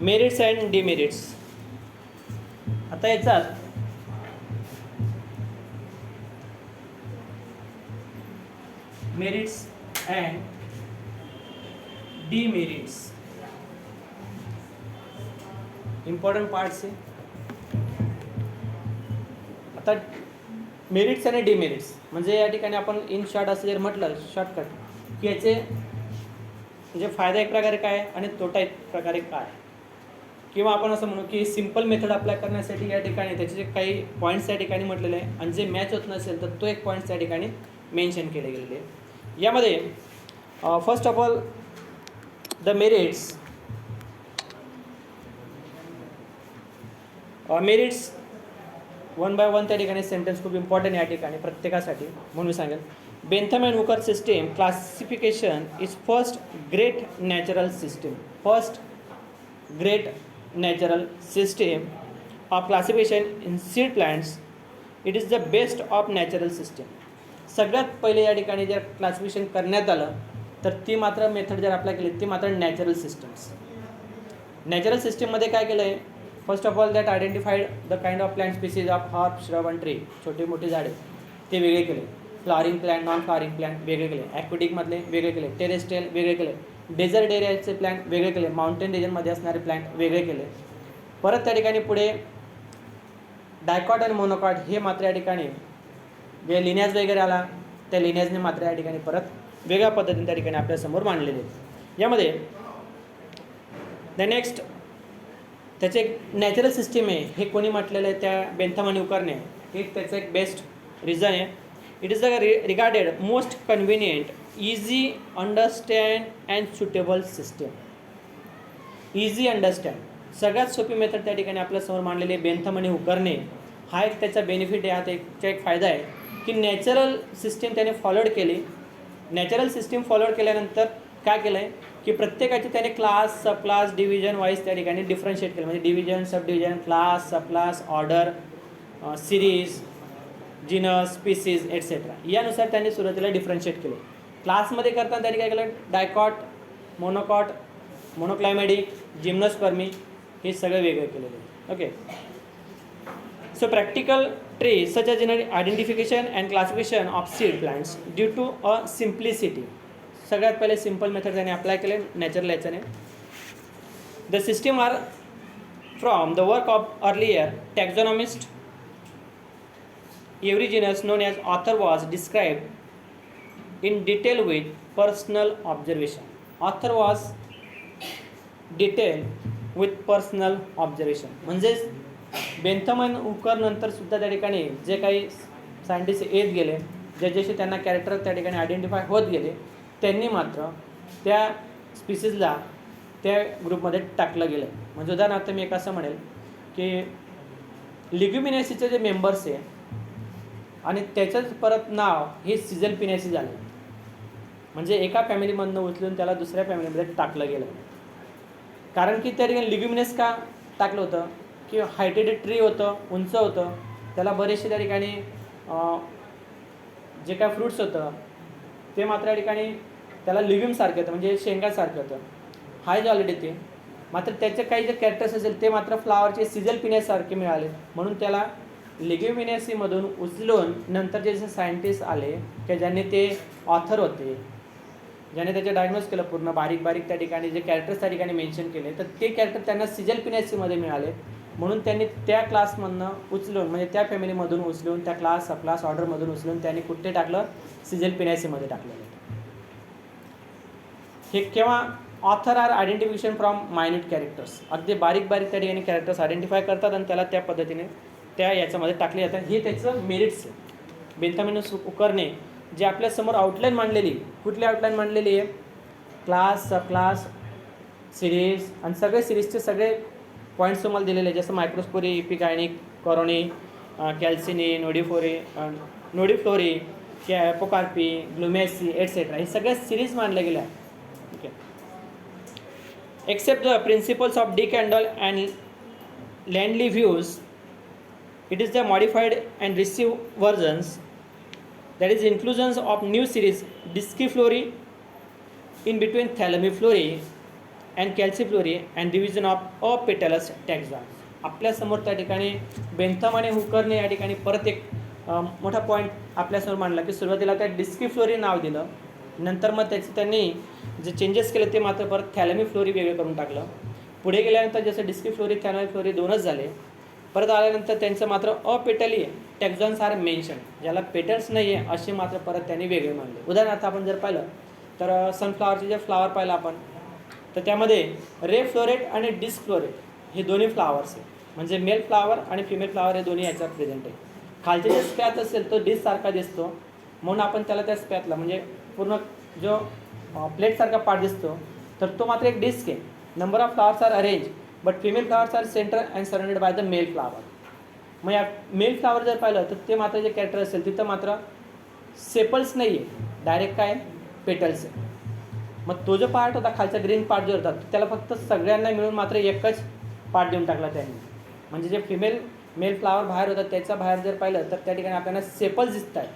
Merits and demerits. आता याच्यात merits and demerits important parts आहे. आता मेरिट्स आणि डिमेरिट्स म्हणजे या ठिकाणी आपण इन शॉर्ट असं जर म्हटलं शॉर्टकट की याचे म्हणजे फायदा एक प्रकारे काय आणि तोटा एक प्रकारे काय, किंवा आपण असं म्हणू की सिम्पल मेथड अप्लाय करण्यासाठी या ठिकाणी त्याचे जे काही पॉईंट्स या ठिकाणी म्हटलेले आहे आणि जे मॅच होत नसेल तर तो एक पॉईंट्स या ठिकाणी मेन्शन केले गेलेले आहे. यामध्ये first of all the merits merits one by one त्या ठिकाणी सेंटेन्स खूप इम्पॉर्टंट या ठिकाणी प्रत्येकासाठी म्हणून मी सांगेल. Bentham and Hooker system classification is first great natural system. First great natural system of classification in seed plants. It is the best of natural system. सगळ्यात पहिले या ठिकाणी जर क्लासिफिकेशन करण्यात आलं तर ती मात्र मेथड जर अप्लाय केली ती मात्र नॅचरल सिस्टम्स. नॅचरल सिस्टीममध्ये काय केलं आहे, first of all that identified the kind of plant species of herb shrub and tree. छोटे मोठे झाडे ते वेगळे केले. Flowering plant non flowering plant वेगळे केले. ॲक्वॅटिकमधले वेगळे केले. टेरेस्ट्रियल वेगळे केले. डेझर्ट एरियाचे प्लांट वेगळे केले. माउंटेन रिजनमध्ये असणारे प्लांट वेगळे केले. परत त्या ठिकाणी पुढे डायकॉट आणि मोनोकॉट हे मात्र या ठिकाणी जे लिनियाज वगैरे आला त्या लिनियाजने मात्र या ठिकाणी परत वेगळ्या पद्धतीने त्या ठिकाणी आपल्यासमोर मांडलेले आहेत. यामध्ये द नेक्स्ट त्याचे एक नॅचरल सिस्टीम आहे हे कोणी म्हटलेलं आहे त्या बेंथम आणि हुकरने. हे त्याचं एक बेस्ट रिझन आहे. It is the regarded most convenient easy understand and suitable system. Easy understand सगळ्यात सोपी मेथड त्या ठिकाणी आपल्यासमोर मांडलेली आहे बेंथम आणि हुकरने. हा एक त्याचा बेनिफिट आहे, हा त्याचा एक फायदा आहे की नॅचरल सिस्टीम त्याने फॉलोड केली. नॅचरल सिस्टीम फॉलोड केल्यानंतर काय केलं आहे की प्रत्येकाचे त्याने क्लास सब क्लास डिव्हिजन वाईज त्या ठिकाणी डिफरन्शिएट केलं. म्हणजे डिव्हिजन सब डिव्हिजन क्लास सब क्लास ऑर्डर सिरीज जिनस स्पीसीज एटसेट्रा यानुसार त्यांनी सुरुवातीला डिफरन्शिएट केले. क्लासमध्ये करताना त्यांनी काय केलं डायकॉट मोनोकॉट मोनोक्लायमॅटिक जिम्नोस्पर्मी हे सगळे वेगळे केलेले. Okay. So practical traits such as identification and classification of seed plants due to a simplicity. सगळ्यात पहिले सिंपल मेथड त्याने अप्लाय केले नॅचरल याच्याने. The system are from the work of earlier taxonomist. Every genus known as author was described in detail with personal observation. Author was detail with personal observation. म्हणजेच Bentham आणि Hooker नंतर सुद्धा त्या ठिकाणी जे काही सायंटिस्ट येत गेले ज्याच्याशी त्यांना कॅरेक्टर त्या ठिकाणी आयडेंटिफाय होत गेले त्यांनी मात्र त्या स्पीसीजला त्या ग्रुपमध्ये टाकलं गेलं. म्हणजे उदाहरणार्थ मी एक असं म्हणेल की लिग्युमिनेसीचे जे मेंबर्स आहे आणि त्याचंच परत नाव हे सीझन पिनेसी झालं. म्हणजे एका फॅमिलीमधनं उचलून त्याला दुसऱ्या फॅमिलीमध्ये टाकलं गेलं. कारण की त्या ठिकाणी लिग्युमिनेस का टाकलं होतं की हायटेड ट्री होतं, उंच होतं, त्याला बरेचसे त्या ठिकाणी जे काय फ्रूट्स होतं ते मात्र या ठिकाणी त्याला लिग्युमसारखं होतं म्हणजे शेंगासारखं होतं. हाय ऑलरेडी ते मात्र त्याचे काही जे कॅरेक्टर्स असेल ते मात्र फ्लावरचे सिझल पिनेसारखे मिळाले. म्हणून त्याला लिग्युमिनेसीमधून उचलून नंतर जे सायंटिस्ट आले की ज्यांनी ते ऑथर होते ज्याने त्याचे डायग्नोज केलं पूर्ण बारीक बारीक त्या ठिकाणी जे कॅरेक्टर्स त्या ठिकाणी मेन्शन केले तर ते कॅरेक्टर त्यांना सिझल पिनेसीमध्ये मिळाले. म्हणून त्यांनी त्या क्लासमधनं उचलून म्हणजे त्या फॅमिलीमधून उचलून त्या क्लास सब क्लास ऑर्डरमधून उचलून त्यांनी कुठे टाकलं सिझल पिनेसीमध्ये टाकलेलं. हे केव्हा author or identification from minute characters. अगदी बारीक बारीक त्या ठिकाणी कॅरेक्टर्स आयडेंटिफाय करतात आणि त्याला त्या पद्धतीने त्या याच्यामध्ये टाकले जातात. हे त्याचं मेरिट्स आहे. बेंथम आणि हुकरने जे आपल्यासमोर आउटलाईन मांडलेली कुठली आउटलाईन मांडलेली आहे क्लास सब क्लास सिरीज आणि सगळे सिरीजचे सगळे पॉईंट्स तुम्हाला दिलेले जसं मायक्रोस्पोरी इपिकायनिक कॉरोनी कॅल्सिनी नोडीफ्लोरी कॅपोकार्पी ग्लुमेसी एटसेट्रा हे सगळ्या सिरीज मांडल्या गेल्या. Okay. Except the principles of de Candolle and Lindley views it is the modified and receive versions that is inclusions of new series disciflory in between thalamiflory and calyciflory and division of apetalous taxon. आपल्यासमोर त्या ठिकाणी Bentham आणि हुकरने या ठिकाणी परत एक मोठा point आपल्यासमोर मांडला की सुरुवातीला त्या डिस्किफ्लोरी नाव दिलं, नंतर मग त्याचे त्यांनी जे चेंजेस केले ते मात्र परत थॅलॅमिफ्लोरी वेगळं करून टाकलं. पुढे गेल्यानंतर जसं डिस्किफ्लोरी थॅलॅमिफ्लोरी दोनच झाले. परत आल्यानंतर त्यांचं मात्र अपेटली टॅक्झॉन्स आर मेन्शन, ज्याला पेटल्स नाही आहे असे मात्र परत त्यांनी वेगळे मानले. उदाहरणार्थ आपण जर पाहिलं तर सनफ्लॉवरचे जे फ्लावर पाहिलं आपण, तर त्यामध्ये रे फ्लोरेट आणि डिस्क फ्लोरेट हे दोन्ही फ्लावर्स आहे, म्हणजे मेल फ्लावर आणि फिमेल फ्लावर हे दोन्ही याच्यात प्रेझेंट आहे. खालचे जे स्पॅथ असेल तो डिस्क सारखा दिसतो, म्हणून आपण त्याला त्या स्पॅथला म्हणजे पूर्ण जो प्लेटसारखा पार्ट दिसतो तर तो मात्र एक डिस्क आहे. Number of flowers are arrange but female flowers are centre and surrounded by the male flower. मग या मेल फ्लावर जर पाहिलं तर ते मात्र जे कॅरेक्टर असेल तिथं मात्र सेपल्स नाही आहे, डायरेक्ट काय पेटल्स आहे. मग तो जो पार्ट होता खालचा ग्रीन पार्ट जो होता त्याला फक्त सगळ्यांना मिळून मात्र एकच पार्ट देऊन टाकला त्यांनी. म्हणजे जे मेल फ्लावर बाहेर होता त्याच्या बाहेर जर पाहिलं तर त्या ठिकाणी आपल्याला सेपल्स दिसत आहेत,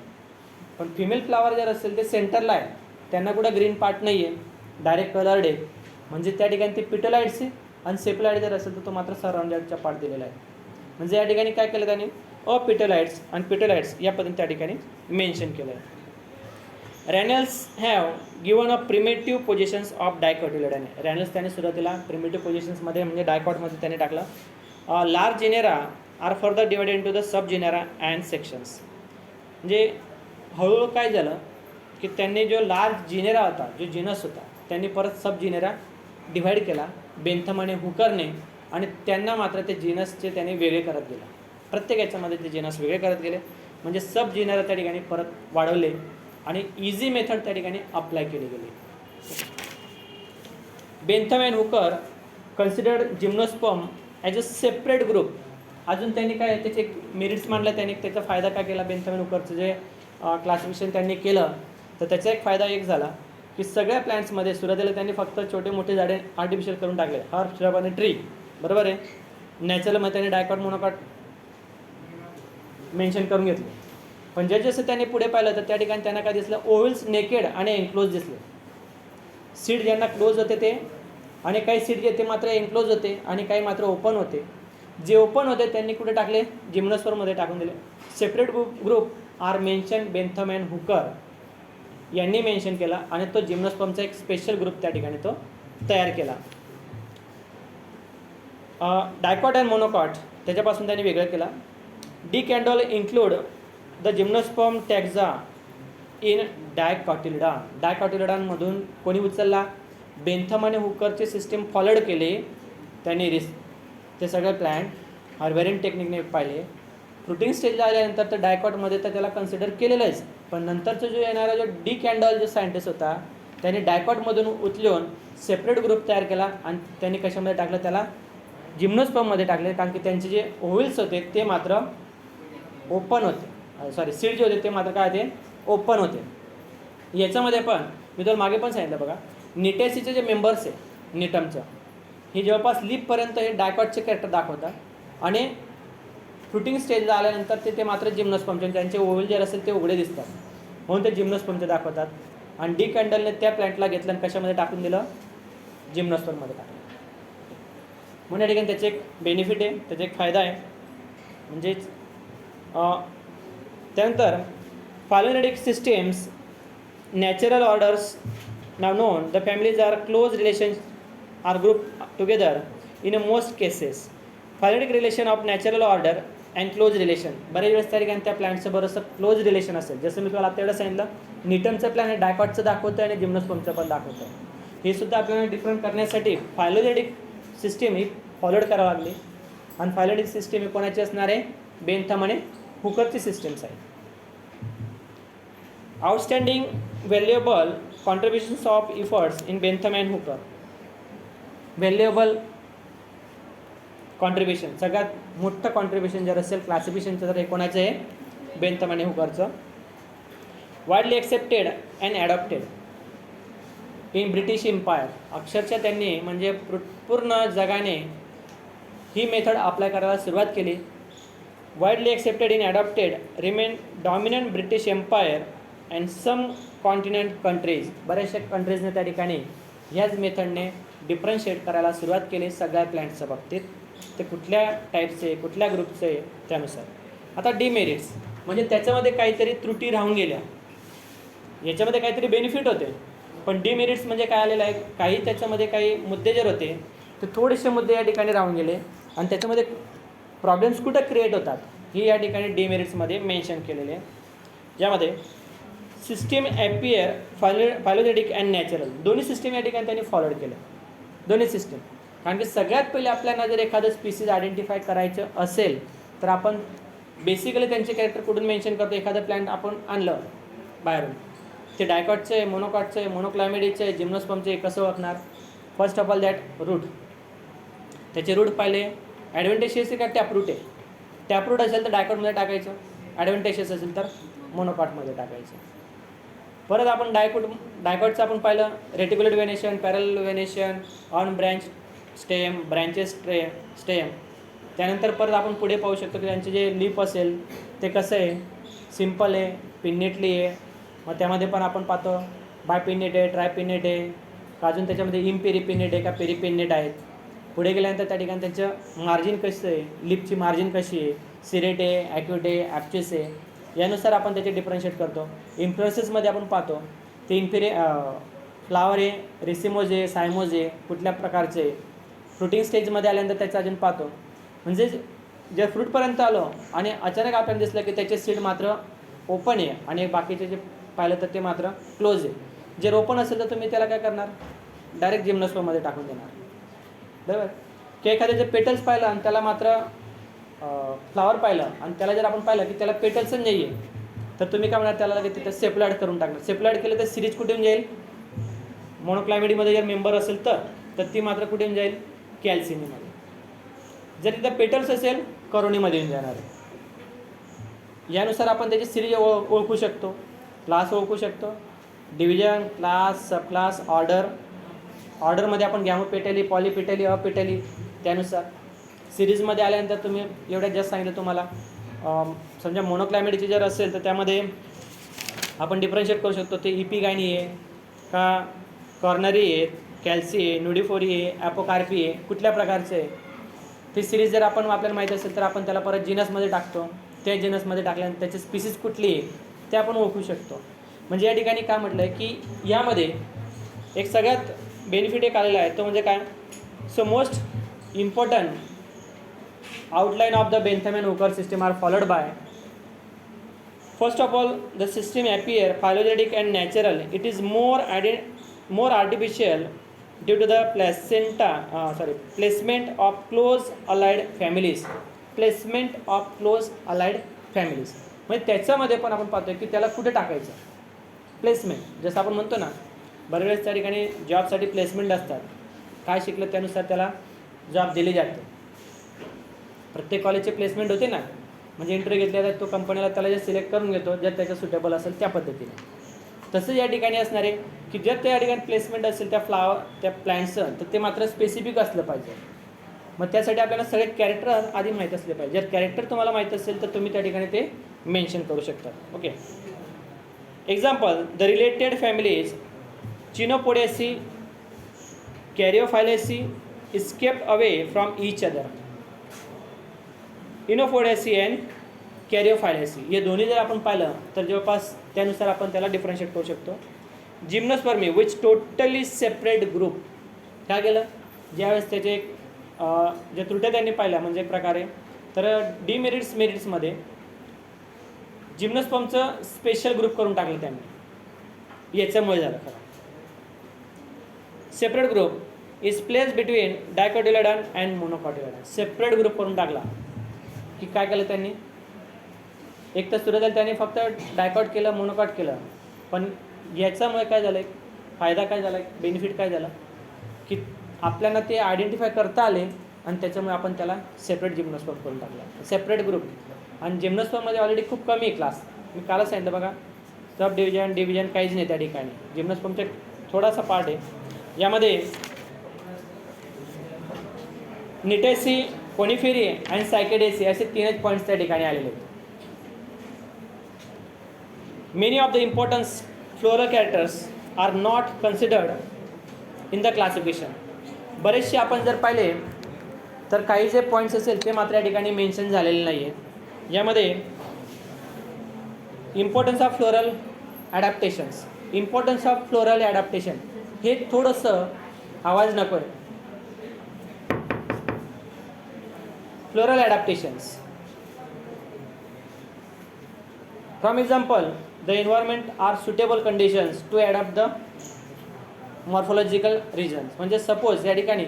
पण फिमेल फ्लावर जर असेल ते सेंटरला आहे, त्यांना कुठं ग्रीन पार्ट नाही आहे, डायरेक्ट कलर्ड आहे. म्हणजे त्या ठिकाणी ते पिटलाइट्स आहे आणि सेपलाइट जर असेल तर तो मात्र सराउंडेडचा पार्ट दिलेला आहे. म्हणजे या ठिकाणी काय केलं त्यांनी अपिटलाइट्स आणि पिटलाइट्स या पद्धतीने त्या ठिकाणी मेन्शन केलं आहे. Ranales have given a primitive positions of dicotyledon. Ranales त्याने सुरुवातीला प्रिमेटिव्ह पोझिशन्समध्ये म्हणजे डायकॉटमध्ये त्याने टाकलं. Large genera are further divided into the sub genera and sections. म्हणजे हळूहळू काय झालं की त्यांनी जो लार्ज जिनेरा होता, जो जिनस होता, त्यांनी परत सब जिनेरा डिव्हाइड केला बेंथम आणि हुकरने, आणि त्यांना मात्र ते जिनसचे त्याने वेगळे करत गेले. प्रत्येक याच्यामध्ये ते जिनस वेगळे करत गेले, म्हणजे सब जिनेरा त्या ठिकाणी परत वाढवले आणि इझी मेथड त्या ठिकाणी अप्लाय केली गेली. Bentham and Hooker considered gymnosperm as a separate group. अजून त्यांनी काय त्याचे एक मेरिट्स मांडलं, त्यांनी त्याचा फायदा काय केला, बेंथम अँड हुकरचं जे क्लासिफिकेशन त्यांनी केलं तर त्याचा एक फायदा एक झाला की सगळ्या प्लांट्समध्ये सुरुवातीला त्यांनी फक्त छोटे मोठे झाडे आर्टिफिशियल करून टाकले, हर्ब श्रब आणि ट्री, बरोबर आहे. नॅचरलमध्ये त्यांनी डायकॉट मोनोकॉट मेन्शन करून घेतले. पण जसं त्यांनी पुढे पाहिलं तर त्या ठिकाणी त्यांना काय दिसलं, ओव्हल्स नेकेड आणि एन्क्लोज दिसले. सीड ज्यांना क्लोज होते ते, आणि काही सीड जे ते मात्र एन्क्लोज होते आणि काही मात्र ओपन होते. जे ओपन होते त्यांनी कुठे टाकले, जिम्नोस्पर्ममध्ये टाकून दिले. Separate group are mention Bentham and Hooker यांनी मेन्शन केला आणि तो जिम्नोस्पर्मचा एक स्पेशल ग्रुप त्या ठिकाणी तो तयार केला. डायकॉट अँड मोनोकॉट त्याच्यापासून त्यांनी वेगळं केला. De Candolle include the gymnosperm taxa in dicotyledon. डायकॉटिलिडॉनमधून कोणी उचलला, बेंथम आणि हुकरचे सिस्टीम फॉलोड केले त्यांनी. ते सगळे प्लॅन्ट हार्वेरिंग टेक्निकने पाहिले. फ्रुटिंग स्टेजला आल्यानंतर तर डायकॉटमध्ये तर त्याला कन्सिडर केलेलंच, पण नंतरचं जो येणारा जो डी कॅन्डॉल जो सायंटिस्ट होता त्याने डायकॉटमधून उचलून सेपरेट ग्रुप तयार केला आणि त्यांनी कशामध्ये टाकलं, त्याला जिम्नोस्पर्ममध्ये टाकले. कारण की त्यांचे जे ओव्हल्स होते ते मात्र ओपन होते, सॉरी सीड जे होते ते मात्र काय होते, ओपन होते. याच्यामध्ये पण मी तुम्हाला मागे पण सांगितलं बघा, निटेसीचे जे मेंबर्स आहे निटमचं, हे जवळपास लीपपर्यंत हे डायकॉटचे कॅरेक्टर दाखवतात आणि फ्रुटिंग स्टेजला आल्यानंतर ते मात्र जिम्नोस्पर्मचे, त्यांचे ओव्हल जे असेल ते उघडे दिसतात, म्हणून ते जिम्नोस्पर्मचे दाखवतात. आणि डी कॅन्डलने त्या प्लॅन्टला घेतलं आणि कशामध्ये टाकून दिलं, जिम्नोस्पर्ममध्ये टाकलं. म्हणून या ठिकाणी त्याचे एक बेनिफिट आहे, त्याचा एक फायदा आहे. म्हणजेच त्यानंतर phylogenetic systems natural orders now known the families are close relations are group together in a most cases. Phylogenetic relation of natural order and close relation. बऱ्याच वेळेस त्या ठिकाणी त्या प्लॅन्टचं बरंचसं क्लोज रिलेशन असेल. जसं मी तुम्हाला आता एवढं सांगितलं, निटमचं प्लॅन हे डायकॉटचं दाखवतं आणि जिम्नोस्पर्मचं पण दाखवतं. हे सुद्धा आपल्याला डिफरंट करण्यासाठी फायलोजेनेटिक सिस्टीम ही फॉलोड करावं लागली. आणि फायलोजेनेटिक सिस्टीम ही कोणाची असणार आहे, बेंथम आणि हुकरची सिस्टीम्स आहे. Outstanding valuable contributions of efforts in Bentham and Hooker. Valuable contribution, सगळ्यात मोठं कॉन्ट्रीब्युशन जर असेल क्लासिफिकेशनचं तर हे कोणाचं आहे, बेंथम आणि हुकरचं. Widely accepted and adopted in British empire. अक्षरशः त्यांनी म्हणजे पूर्ण जगाने ही मेथड अप्लाय करायला सुरुवात केली. Widely accepted in adopted remain dominant British empire and some continent countries. बऱ्याचशा कंट्रीजने त्या ठिकाणी ह्याच मेथडने डिफरन्शिएट करायला सुरुवात केली सगळ्या प्लॅन्टच्या बाबतीत, ते कुठल्या टाईपचे कुठल्या ग्रुपचे त्यानुसार. आता डिमेरिट्स म्हणजे त्याच्यामध्ये काहीतरी त्रुटी राहून गेल्या, याच्यामध्ये काहीतरी बेनिफिट होते, पण डिमेरिट्स म्हणजे काय आलेलं आहे, काही त्याच्यामध्ये काही मुद्दे जर होते तर थोडेसे मुद्दे या ठिकाणी राहून गेले आणि त्याच्यामध्ये प्रॉब्लेम्स कुठं क्रिएट होतात ही या ठिकाणी डिमेरिट्समध्ये मेन्शन केलेले आहे. ज्यामध्ये सिस्टीम ॲपियर फायलोजेटिक अँड नॅचरल, दोन्ही सिस्टीम या ठिकाणी त्यांनी फॉलोड केलं, दोन्ही सिस्टीम. कारण की सगळ्यात पहिले आपल्याला जर एखादं स्पीसीज आयडेंटिफाय करायचं असेल तर आपण बेसिकली त्यांचे कॅरेक्टर कुठून मेन्शन करतो. एखादं प्लॅन्ट आपण आणलं बाहेरून, ते डायकॉटचं आहे, मोनोकॉटचं आहे, मोनोक्लायमेडिकचं आहे, जिम्नोस्पर्मचं आहे, कसं ओळखणार. First of all that root, त्याचे रूट पाहिले. ॲडव्हेंटेशियस आहे का टॅपरूट आहे, टॅपरूट असेल तर डायकॉटमध्ये टाकायचं, ॲडव्हेंटेशियस असेल तर मोनोकॉटमध्ये टाकायचं. परत आपण डायकॉटचं आपण पाहिलं रेटिक्युलेट व्हेनेशन, पॅरल venation, on branch stem, branches stem. त्यानंतर परत आपण पुढे पाहू शकतो की त्यांचे जे लिप असेल ते कसं आहे, सिम्पल आहे, पिन्नेटली आहे. मग त्यामध्ये पण आपण पाहतो बायपिन्नेट आहे, ट्रायपिन्नेट आहे, अजून त्याच्यामध्ये इम्पेरिपिन्नेट आहे का पेरिपिन्नेट आहेत. पुढे गेल्यानंतर त्या ठिकाणी त्यांचं मार्जिन कसं आहे, लिपची मार्जिन कशी आहे, सिरेट आहे, ॲक्युट आहे, ॲप्चिस आहे, यानुसार आपण त्याचे डिफरन्शिएट करतो. इन्फ्लोरेसेसमध्ये आपण पाहतो ते फ्लावर आहे, रेसिमोज आहे, सायमोज आहे, कुठल्या प्रकारचे आहे. फ्रुटिंग स्टेजमध्ये आल्यानंतर त्याचं अजून पाहतो. म्हणजे जर फ्रूटपर्यंत आलो आणि अचानक आपल्याला दिसलं की त्याचे सीड मात्र ओपन आहे आणि बाकीचे जे पाहिलं तर ते मात्र क्लोज आहे. जर ओपन असेल तर तुम्ही त्याला काय करणार, डायरेक्ट जिम्नोस्पर्ममध्ये टाकून देणार, बरोबर. किंवा एखाद्या जे पेटल्स पाहिलं आणि त्याला मात्र फ्लावर पाहिलं आणि त्याला जर आपण पाहिलं की त्याला पेटल्सच नाही आहे तर तुम्ही काय म्हणणार, त्याला लगेच तिथं सेप्लॉइड करून टाकणार. सेप्लॉइड केलं तर सिरीज कुठे येऊन जाईल, मोनोक्लायमेडीमध्ये जर मेंबर असेल तर ती मात्र कुठे येऊन जाईल, कॅल्सिनीमध्ये. जर तिथं पेटल्स असेल करोनीमध्ये येऊन जाणार आहे. यानुसार आपण त्याची सिरीज ओळखू शकतो, क्लास ओळखू शकतो, डिव्हिजन, क्लास, सब क्लास, ऑर्डर. ऑर्डरमध्ये आपण गॅमोपेटली, पॉलीपेटली, अपेटली, त्यानुसार. सिरीजमध्ये आल्यानंतर तुम्ही एवढ्यात जास्त सांगितलं तुम्हाला. समजा मोनोक्लायमेटची जर असेल तर त्यामध्ये आपण डिफरन्शिएट करू शकतो, ते इपिगायनी आहे का कॉर्नरी आहे, कॅल्सी आहे, नुडिफोरी आहे, ॲपोकार्पी आहे, कुठल्या प्रकारचे आहे. ती सिरीज जर आपण आपल्याला माहीत असेल तर आपण त्याला परत जिनसमध्ये टाकतो. त्या जिनसमध्ये टाकल्यानंतर त्याची स्पीसीज कुठली आहे ते आपण ओळखू शकतो. म्हणजे या ठिकाणी काय म्हटलं आहे की यामध्ये एक सगळ्यात बेनिफिट एक आलेला आहे तो म्हणजे काय, so most important outline of the Bentham and Hooker system are followed by, first of all, the system appear phylogenetic and natural. It is more artificial due to the placement of close allied families. Placement of close allied families म्हणजे त्याच्यामध्ये पण आपण पाहतोय की त्याला कुठे टाकायचं, placement. जसं आपण म्हणतो ना बऱ्याच वेळेस त्या ठिकाणी जॉबसाठी प्लेसमेंट असतात, काय शिकलं त्यानुसार त्याला जॉब दिली जाते. प्रत्येक कॉलेजचे प्लेसमेंट होते ना, म्हणजे इंटरव्ह्यू घेतल्या तर तो कंपनीला त्याला जे सिलेक्ट करून घेतो जर त्याच्या सुटेबल असेल त्या पद्धतीने. तसं या ठिकाणी असणार आहे की जर त्या ठिकाणी प्लेसमेंट असेल त्या प्लॅन्टचं तर ते मात्र स्पेसिफिक असलं पाहिजे. मग त्यासाठी आपल्याला सगळे कॅरेक्टर आधी माहीत असले पाहिजे. जर कॅरेक्टर तुम्हाला माहीत असेल तर तुम्ही त्या ठिकाणी ते मेन्शन करू शकता. Okay, example, the related families Chenopodiaceae, Caryophyllaceae is kept away from each other. Chenopodiaceae and Caryophyllaceae हे दोन्ही जर आपण पाहिलं तर जवळपास त्यानुसार आपण त्याला डिफरन्शिएट करू शकतो. Gymnospermae which totally separate group. काय केलं, ज्यावेळेस त्याचे ज्या त्रुट्या त्यांनी पाहिल्या म्हणजे एक प्रकारे, तर मेरिट्समध्ये जिम्नोस्पर्मचं स्पेशल ग्रुप करून टाकलं त्यांनी. याच्यामुळे झालं खरं. Separate group is place between dicotyledon and monocotyledon. Separate group करून टाकला की काय केलं त्यांनी, एक तर सुरुवातीला त्यांनी फक्त डायकॉट केलं, मोनोकॉट केलं, पण याच्यामुळे काय झालं, फायदा काय झाला, बेनिफिट काय झाला की आपल्याला ते आयडेंटिफाय करता आले आणि त्याच्यामुळे आपण त्याला सेपरेट जिम्नोस्पर्म करून टाकला, सेपरेट ग्रुप. आणि जिम्नोस्पर्ममध्ये ऑलरेडी खूप कमी आहे क्लास, मी कालच सांगितलं बघा, सब डिव्हिजन काहीच नाही त्या ठिकाणी. जिम्नोस्पर्मचा थोडासा पार्ट आहे. यामध्ये निटेसी, कोनिफेरी आणि सायकेडेसी असे 3च पॉईंट्स त्या ठिकाणी आलेले आहेत. Many of the importance floral characters are not considered in the classification. बरेचसे आपण जर पाहिले तर काही जे पॉईंट्स असेल ते मात्र या ठिकाणी मेन्शन झालेले नाही आहेत. यामध्ये importance of floral adaptations, importance of floral adaptation हे थोडंसं आवाज नको आहे. Floral adaptations from example the environment are suitable conditions to adapt the morphological regions. म्हणजे सपोज या ठिकाणी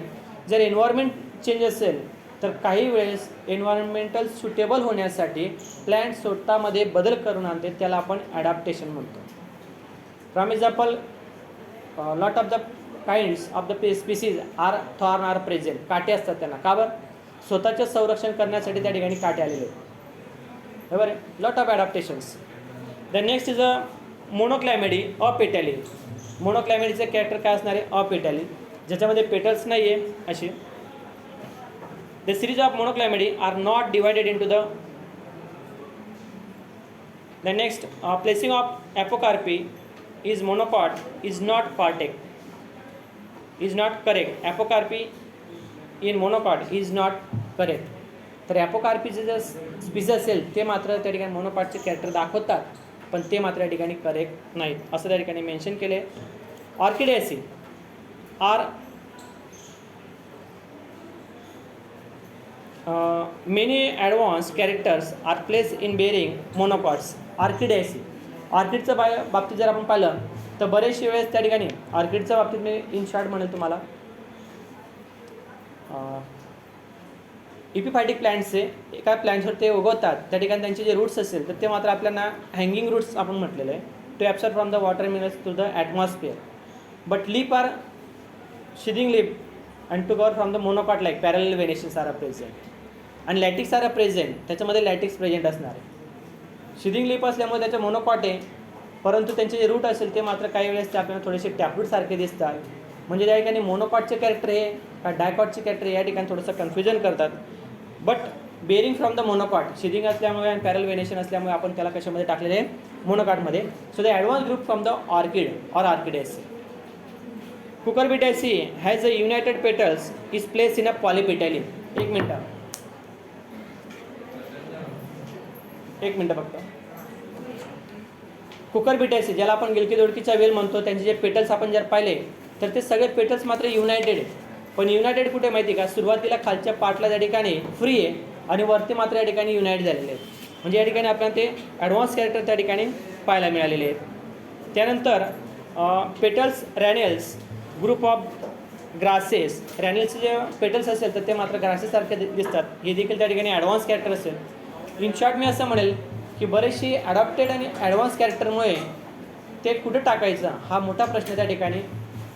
जर एन्व्हायरमेंट चेंज असेल तर काही वेळेस एन्व्हायरमेंटल सुटेबल होण्यासाठी प्लॅन्ट स्वतःमध्ये बदल करून आणते, त्याला आपण ॲडॅप्टेशन म्हणतो. From example lot of the kinds of the species are thorn are present. काटे असतात त्यांना, का बरं? स्वतःचे संरक्षण करण्यासाठी त्या ठिकाणी काटे आलेले आहेत, बरोबर आहे. Lot of adaptations. The next is a Monochlamydeae of Petalae. मोनोक्लॅमेडीचे कॅरेक्टर काय असणार आहे? ऑफ पेटॅली, ज्याच्यामध्ये पेटल्स नाही आहे अशी. The series of Monochlamydeae are not divided into the next placing of Apocarpae is monocot is not correct is not correct. Apocarpae in monocot is not correct. तर ॲपोकार्पीचे जर स्पीसीज असेल ते मात्र त्या ठिकाणी मोनोकॉटचे कॅरेक्टर दाखवतात, पण ते मात्र या ठिकाणी करेक्ट नाहीत असं त्या ठिकाणी मेन्शन केले. Orchidaceae are many advance characters are place in bearing monocots. Orchidaceae, ऑर्किडचं बाबतीत जर आपण पाहिलं तर बरेचशे वेळेस त्या ठिकाणी ऑर्किडच्या बाबतीत मी इन शॉर्ट म्हणेल तुम्हाला, इपिफायटिक प्लॅन्ट्सचे एका प्लॅन्ट्सवर ते उगवतात, त्या ठिकाणी त्यांचे जे रूट्स असेल तर ते मात्र आपल्याला हँगिंग रूट्स आपण म्हटलेलं आहे. To absorb from the water minerals to the atmosphere. But leaf are sheathing leaf and to cover from the monocot like parallel venations R present. आणि लॅटिक्स आर प्रेझेंट, त्याच्यामध्ये लॅटिक्स प्रेझेंट असणार आहे. शिदिंग लीप असल्यामुळे त्याचे monocot आहे, परंतु त्यांचे जे रूट असेल ते मात्र काही वेळेस ते आपल्याला थोडेसे टॅपरूटसारखे दिसतात. म्हणजे त्या ठिकाणी मोनोकॉटचे कॅरेक्टर आहे का डायकॉटचे कॅरेक्टर या ठिकाणी थोडंसं कन्फ्युजन करतात. But bearing from the monocot, sheathing असल्यामुळे आणि पॅरल व्हेनेशन असल्यामुळे आपण त्याला कशामध्ये टाकलेले आहे? मोनोकॉटमध्ये. So the advance group from the orchid or Orchidaceae. Cucurbitaceae has a united petals is place in a Polypetalae. एक मिनटं फक्त. कुकरबिटेसी ज्याला आपण गिलकी दोडकीचा वेल म्हणतो, त्यांचे जे पेटल्स आपण जर पाहिले तर ते सगळे पेटल्स मात्र युनायटेड आहे. पण युनायटेड कुठे माहिती का? सुरुवातीला खालच्या पार्टला त्या ठिकाणी फ्री आहे आणि वरती मात्र या ठिकाणी युनाइट झालेले आहेत. म्हणजे या ठिकाणी आपल्याला ते ॲडव्हान्स कॅरेक्टर त्या ठिकाणी पाहायला मिळालेले आहेत. त्यानंतर पेटल्स रॅनेल्स ग्रुप ऑफ ग्रासेस. रॅनेल्सचे जे पेटल्स असेल तर ते मात्र ग्रासेससारखे दिसतात, हे देखील त्या ठिकाणी ॲडव्हान्स कॅरेक्टर असेल. इन शॉर्ट मी असं म्हणेल की बरेचसे ॲडॉप्टेड आणि ॲडव्हान्स कॅरेक्टरमुळे ते कुठं टाकायचं हा मोठा प्रश्न त्या ठिकाणी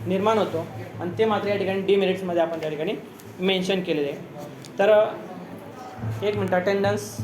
निर्माण होतो, आणि ते मात्र या ठिकाणी डिमेरिट्समध्ये आपण त्या ठिकाणी मेन्शन केलेले आहे. तर एक मिनटं, अटेंडन्स